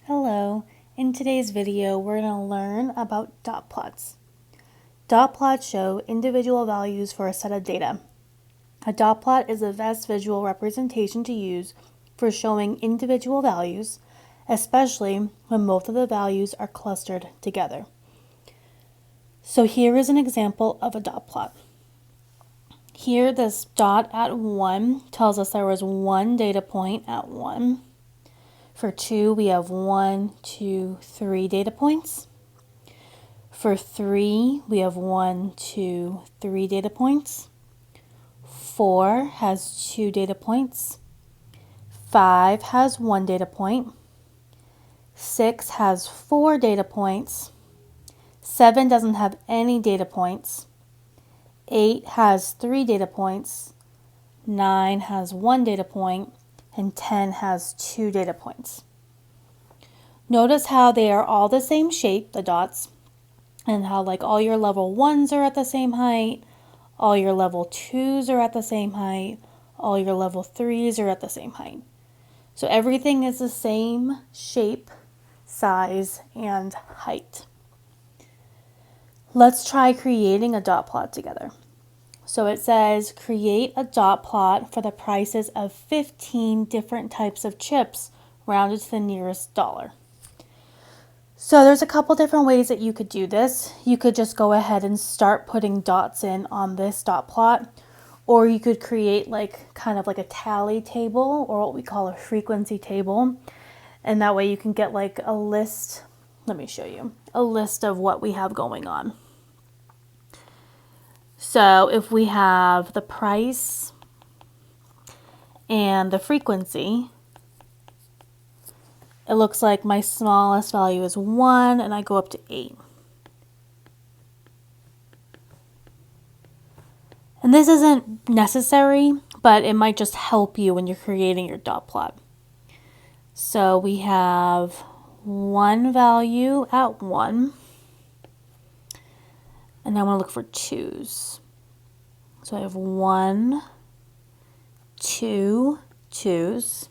Hello, in today's video we're going to learn about dot plots. Dot plots show individual values for a set of data. A dot plot is the best visual representation to use for showing individual values, especially when both of the values are clustered together. So here is an example of a dot plot. Here this dot at 1 tells us there was one data point at 1. For 2, we have 1, 2, 3 data points. For 3, we have 1, 2, 3 data points. 4 has 2 data points. 5 has 1 data point. 6 has 4 data points. 7 doesn't have any data points. 8 has 3 data points. 9 has 1 data point. And 10 has 2 data points. Notice how they are all the same shape, the dots, and how like all your level 1s are at the same height, all your level 2s are at the same height, all your level 3s are at the same height. So everything is the same shape, size, and height. Let's try creating a dot plot together. So it says, create a dot plot for the prices of 15 different types of chips rounded to the nearest dollar. So there's a couple different ways that you could do this. You could just go ahead and start putting dots in on this dot plot, or you could create like kind of like a tally table, or what we call a frequency table. And that way you can get like a list. Let me show you a list of what we have going on. So if we have the price and the frequency, it looks like my smallest value is 1 and I go up to 8. And this isn't necessary, but it might just help you when you're creating your dot plot. So we have 1 value at 1. And I want to look for 2s. So I have 1, 2, 2s.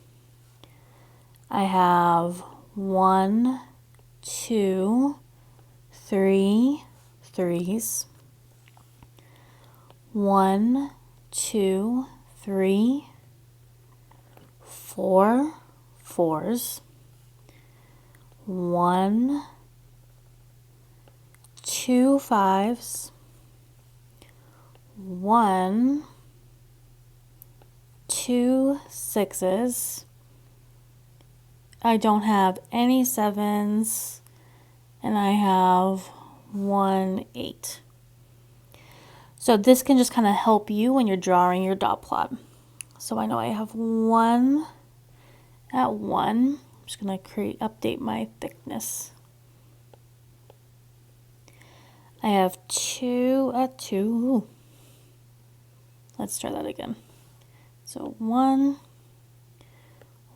I have 1, 2, 3, 3s. 1, 2, 3, 4, 4s. 1, 2 5s, 1, 2 6s. I don't have any 7s, and I have 1 8. So this can just kind of help you when you're drawing your dot plot. So I know I have 1 at 1. I'm just going to update my thickness. I have 2 at 2. Ooh. Let's try that again. So 1,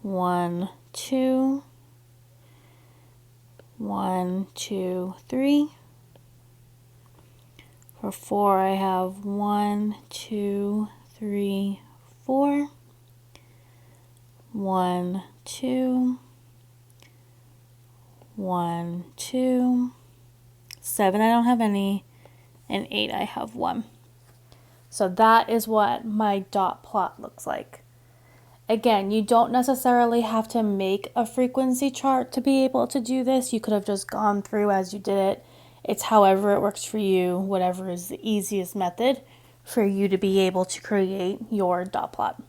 1, 2, 1, 2, 3. For 4, I have 1, 2, 3, 4. 1, 2, 1, 2. 7, I don't have any, and 8, I have 1. So that is what my dot plot looks like. Again, you don't necessarily have to make a frequency chart to be able to do this. You could have just gone through as you did it. It's however it works for you, whatever is the easiest method for you to be able to create your dot plot.